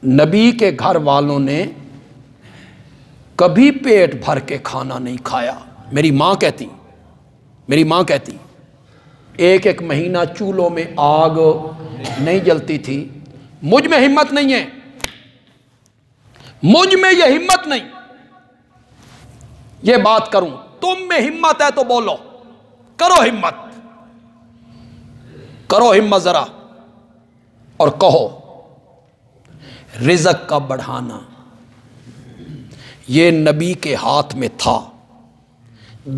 نبی کے گھر والوں نے کبھی پیٹ بھر کے کھانا نہیں کھایا۔ میری ماں کہتی ایک ایک مہینہ چولہوں میں آگ نہیں جلتی تھی۔ مجھ میں ہمت نہیں ہے، مجھ میں یہ ہمت نہیں یہ بات کروں۔ تم میں ہمت ہے تو بولو، کرو ہمت ذرا اور کہو رزق کا بڑھانا یہ نبی کے ہاتھ میں تھا،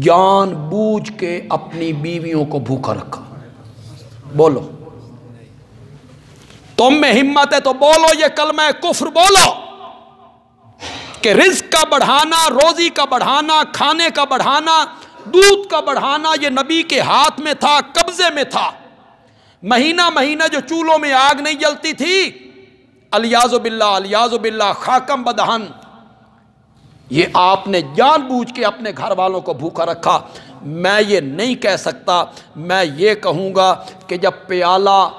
جان بوجھ کے اپنی بیویوں کو بھوکا رکھا۔ بولو تم میں ہمت ہے تو بولو یہ کلمہ کفر بولو کہ رزق کا بڑھانا، روزی کا بڑھانا، کھانے کا بڑھانا، دودھ کا بڑھانا یہ نبی کے ہاتھ میں تھا، قبضے میں تھا۔ مہینہ جو چولہوں میں آگ نہیں جلتی تھی، الیاذ باللہ خاکم بدہن، یہ آپ نے جان بوجھ کے اپنے گھر والوں کو بھوکا رکھا۔ میں یہ نہیں کہہ سکتا، میں یہ کہوں گا کہ جب پیالہ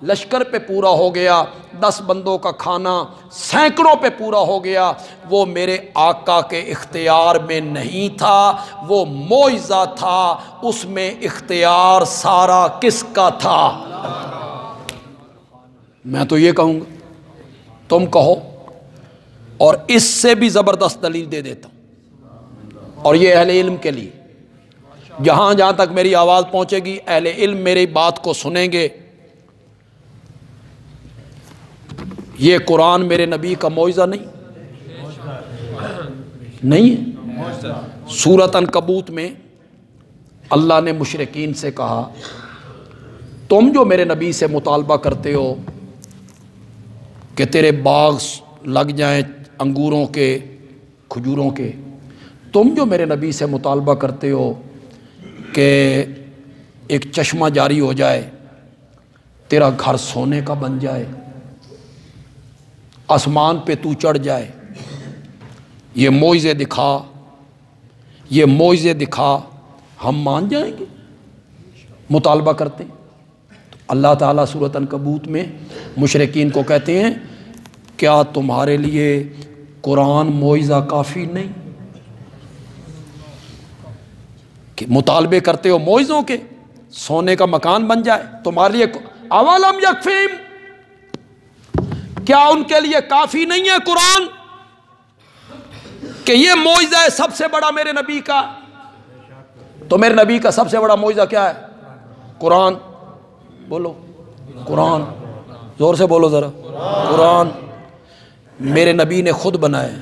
لشکر پہ پورا ہو گیا، 10 بندوں کا کھانا سینکڑوں پہ پورا ہو گیا، وہ میرے آقا کے اختیار میں نہیں تھا، وہ معجزہ تھا۔ اس میں اختیار سارا کس کا تھا؟ میں تو یہ کہوں گا، تم کہو، اور اس سے بھی زبردست دلیل دے دیتا ہوں۔ اور یہ اہل علم کے لیے، جہاں تک میری آواز پہنچے گی اہل علم میری بات کو سنیں گے۔ یہ قرآن میرے نبی کا معجزہ نہیں ہے۔ سورۃ عنکبوت میں اللہ نے مشرکین سے کہا تم جو میرے نبی سے مطالبہ کرتے ہو کہ تیرے باغ لگ جائیں انگوروں کے، کھجوروں کے، تم جو میرے نبی سے مطالبہ کرتے ہو کہ ایک چشمہ جاری ہو جائے، تیرا گھر سونے کا بن جائے، آسمان پہ تو چڑھ جائے، یہ معجزے دکھا، ہم مان جائیں گے؟ مطالبہ کرتے ہیں۔ تو اللہ تعالیٰ سورۃ عنکبوت میں مشرکین کو کہتے ہیں کیا تمہارے لیے قرآن معجزہ کافی نہیں کہ مطالبے کرتے ہو معجزوں کے، سونے کا مکان بن جائے تمہارے لیے؟ اولم یکفیم، کیا ان کے لیے کافی نہیں ہے قرآن کہ یہ معجزہ ہے سب سے بڑا میرے نبی کا؟ تو میرے نبی کا سب سے بڑا معجزہ کیا ہے؟ قرآن۔ بولو قرآن، زور سے بولو ذرا، قرآن میرے نبی نے خود بنایا ہے۔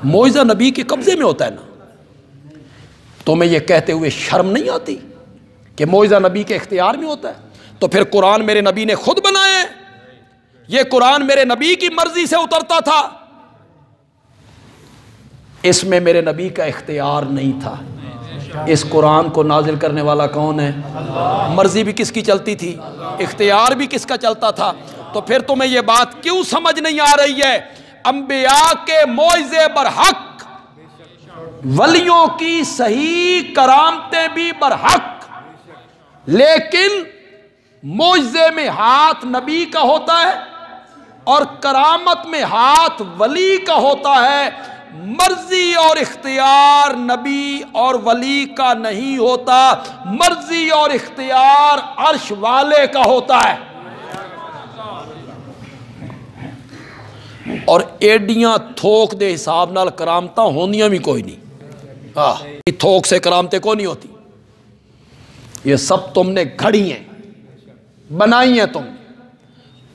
معجزہ نبی کے قبضے میں ہوتا ہے نا، تمہیں یہ کہتے ہوئے شرم نہیں آتی کہ معجزہ نبی کے اختیار میں ہوتا ہے؟ تو پھر قرآن میرے نبی نے خود بنایا ہے، یہ قرآن میرے نبی کی مرضی سے اترتا تھا، اس میں میرے نبی کا اختیار نہیں تھا۔ اس قرآن کو نازل کرنے والا کون ہے؟ مرضی بھی کس کی چلتی تھی؟ اختیار بھی کس کا چلتا تھا؟ تو پھر تمہیں یہ بات کیوں سمجھ نہیں آ رہی ہے؟ انبیاء کے معجزے برحق، ولیوں کی صحیح کرامتیں بھی برحق، لیکن معجزے میں ہاتھ نبی کا ہوتا ہے اور کرامت میں ہاتھ ولی کا ہوتا ہے۔ مرضی اور اختیار نبی اور ولی کا نہیں ہوتا، مرضی اور اختیار عرش والے کا ہوتا ہے۔ اور ایڈیاں تھوک دے حساب نال کرامتاں ہونیاں بھی کوئی نہیں، تھوک سے کرامتیں کوئی نہیں ہوتی، یہ سب تم نے گھڑی ہیں، بنائی ہیں تم،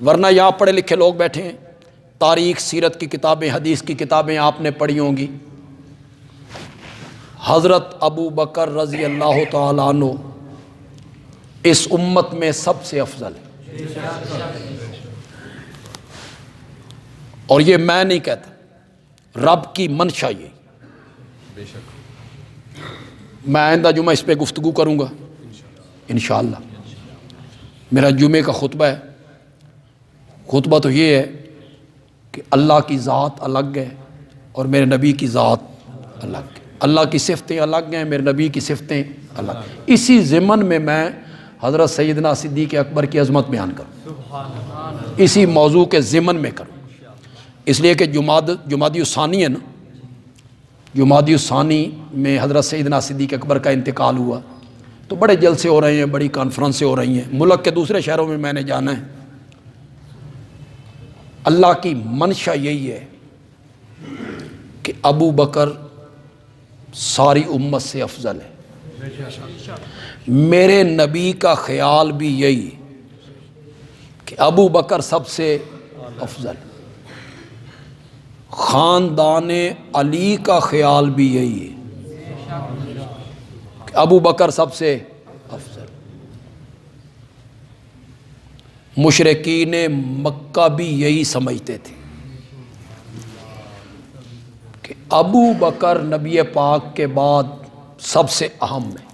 ورنہ یہاں پڑھے لکھے لوگ بیٹھے ہیں، تاریخ سیرت کی کتابیں، حدیث کی کتابیں آپ نے پڑھی ہوں گی، حضرت ابو بکر رضی اللہ تعالیٰ عنہ اس امت میں سب سے افضل ہے، اور یہ میں نہیں کہتا، رب کی منشا یہ۔ میں آئندہ جمعہ اس پہ گفتگو کروں گا انشاءاللہ، میرا جمعے کا خطبہ ہے، خطبہ تو یہ ہے کہ اللہ کی ذات الگ ہے اور میرے نبی کی ذات الگ ہے، اللہ کی صفتیں الگ ہیں، میرے نبی کی صفتیں الگ ہیں۔ اسی ضمن میں حضرت سیدنا صدیق اکبر کی عظمت بیان کروں، اسی موضوع کے ضمن میں کروں، اس لیے کہ جمادی الثانی ہے نا، جمادی الثانی میں حضرت سیدنا صدیق اکبر کا انتقال ہوا، تو بڑے جلسے ہو رہے ہیں، بڑی کانفرنسیں ہو رہی ہیں، ملک کے دوسرے شہروں میں نے جانا ہے۔ اللہ کی منشا یہی ہے کہ ابو بکر ساری امت سے افضل ہے، میرے نبی کا خیال بھی یہی کہ ابو بکر سب سے افضل، خاندان علی کا خیال بھی یہی ہے کہ ابو بکر سب سے افضل، مشرکین مکہ بھی یہی سمجھتے تھے کہ ابو بکر نبی پاک کے بعد سب سے اہم ہے،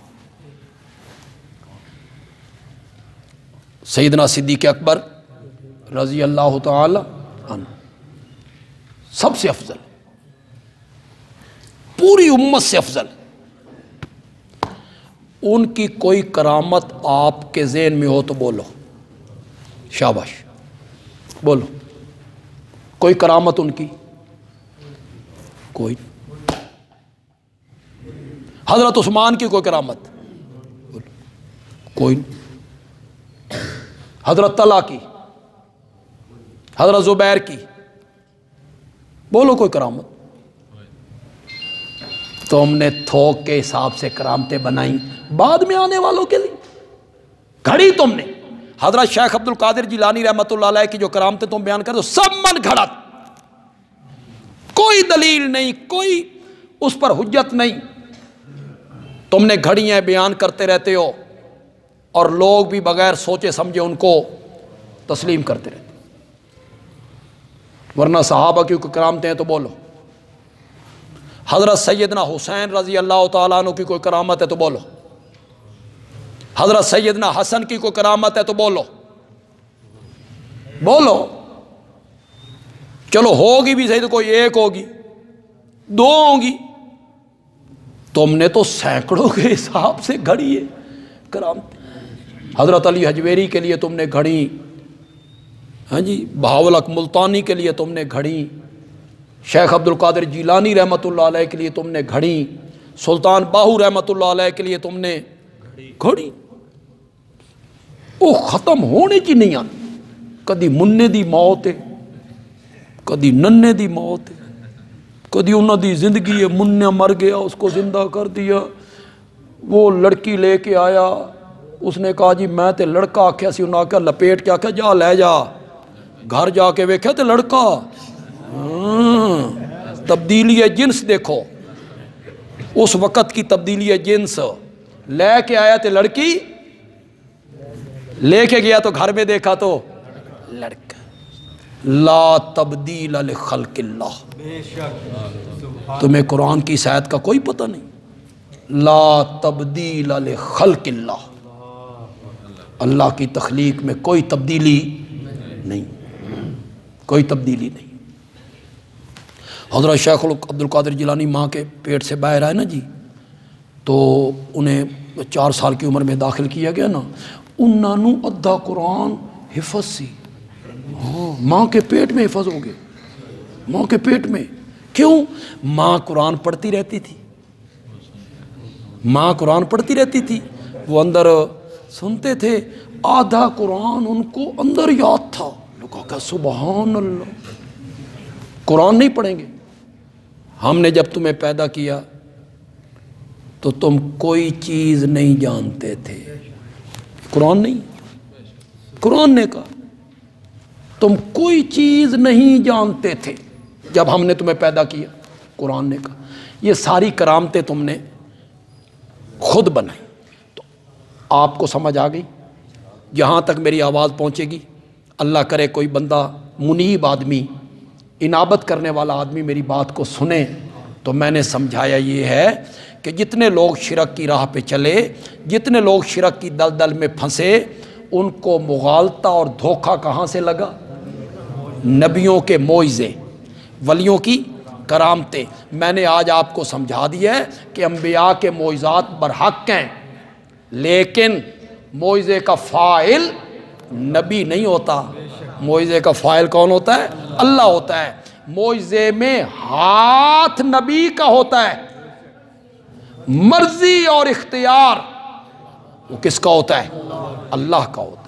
سیدنا صدیق اکبر رضی اللہ تعالی عنہ سب سے افضل، پوری امت سے افضل۔ ان کی کوئی کرامت آپ کے ذہن میں ہو تو بولو، شاباش، بولو، کوئی کرامت ان کی؟ کوئی۔ حضرت عثمان کی کوئی کرامت؟ بولو، کوئی۔ حضرت طلحہ کی، حضرت زبیر کی، بولو کوئی کرامت؟ تم نے تھوک کے حساب سے کرامتیں بنائیں بعد میں آنے والوں کے لیے، گھڑی تم نے۔ حضرت شیخ عبد القادر جیلانی رحمۃ اللہ علیہ کی جو کرامتیں تم بیان کر دو، سب من گھڑت، کوئی دلیل نہیں، کوئی اس پر حجت نہیں، تم نے گھڑیاں بیان کرتے رہتے ہو اور لوگ بھی بغیر سوچے سمجھے ان کو تسلیم کرتے رہتے، ورنہ صحابہ کی کوئی کرامتیں ہیں تو بولو۔ حضرت سیدنا حسین رضی اللہ تعالیٰ عنہ کی کوئی کرامت ہے تو بولو، حضرت سیدنا حسن کی کوئی کرامت ہے تو بولو، بولو، چلو ہوگی بھی صحیح تو کوئی ایک ہوگی، دو ہوں گی، تم نے تو سینکڑوں کے حساب سے گھڑی ہے کرامت۔ حضرت علی حجویری کے لیے تم نے گھڑی ہاں جی، بہاول حق ملتانی کے لیے تم نے گھڑی، شیخ عبد القادر جیلانی رحمۃ اللہ علیہ کے لیے تم نے گھڑی، سلطان باہو رحمۃ اللہ علیہ کے لیے تم نے گھڑی، وہ ختم ہونے کی نہیں آتی۔ کدی مننے دی موت ہے، کدی ننے دی موت ہے، کدی انہوں دی زندگی ہے، منہ مر گیا اس کو زندہ کر دیا، وہ لڑکی لے کے آیا، اس نے کہا جی میں تے لڑکا آکھیا سی، انہوں نے کہا لپیٹ کے آکھیا جا لے جا، گھر جا کے ویکھیا تے لڑکا۔ تبدیلی جنس دیکھو، اس وقت کی تبدیلی جنس، لے کے آیا تے لڑکی، لے کے گیا تو گھر میں دیکھا تو لڑکا۔ لا تبدیل لخلق اللہ، تمہیں قرآن کی اس آیت کا کوئی پتہ نہیں؟ لا تبدیل لخلق اللہ، اللہ کی تخلیق میں کوئی تبدیلی نہیں، کوئی تبدیلی نہیں۔ حضرت شیخ عبد القادر جیلانی ماں کے پیٹ سے باہر آئے نا جی، تو انہیں 4 سال کی عمر میں داخل کیا گیا نا، انہوں نے ادھا قرآن حفظ سی، ہاں ماں کے پیٹ میں حفظ ہو گئے، ماں کے پیٹ میں۔ کیوں؟ ماں قرآن پڑھتی رہتی تھی، ماں قرآن پڑھتی رہتی تھی، وہ اندر سنتے تھے، آدھا قرآن ان کو اندر یاد تھا۔ لوگوں کا سبحان اللہ، قرآن نہیں پڑھیں گے؟ ہم نے جب تمہیں پیدا کیا تو تم کوئی چیز نہیں جانتے تھے، قرآن نہیں، قرآن نے کہا تم کوئی چیز نہیں جانتے تھے جب ہم نے تمہیں پیدا کیا، قرآن نے کہا۔ یہ ساری کرامتیں تم نے خود بنائی۔ تو آپ کو سمجھ آ گئی؟ جہاں تک میری آواز پہنچے گی، اللہ کرے کوئی بندہ منیب آدمی، انابت کرنے والا آدمی میری بات کو سنے، تو میں نے سمجھایا یہ ہے کہ جتنے لوگ شرک کی راہ پہ چلے، جتنے لوگ شرک کی دلدل میں پھنسے، ان کو مغالطہ اور دھوکہ کہاں سے لگا؟ نبیوں کے معجزے، ولیوں کی کرامتیں۔ میں نے آج آپ کو سمجھا دیا ہے کہ انبیاء کے معجزات برحق ہیں، لیکن معجزے کا فاعل نبی نہیں ہوتا، معجزے کا فاعل کون ہوتا ہے؟ اللہ ہوتا ہے۔ معجزے میں ہاتھ نبی کا ہوتا ہے، مرضی اور اختیار وہ کس کا ہوتا ہے؟ اللہ کا ہوتا ہے۔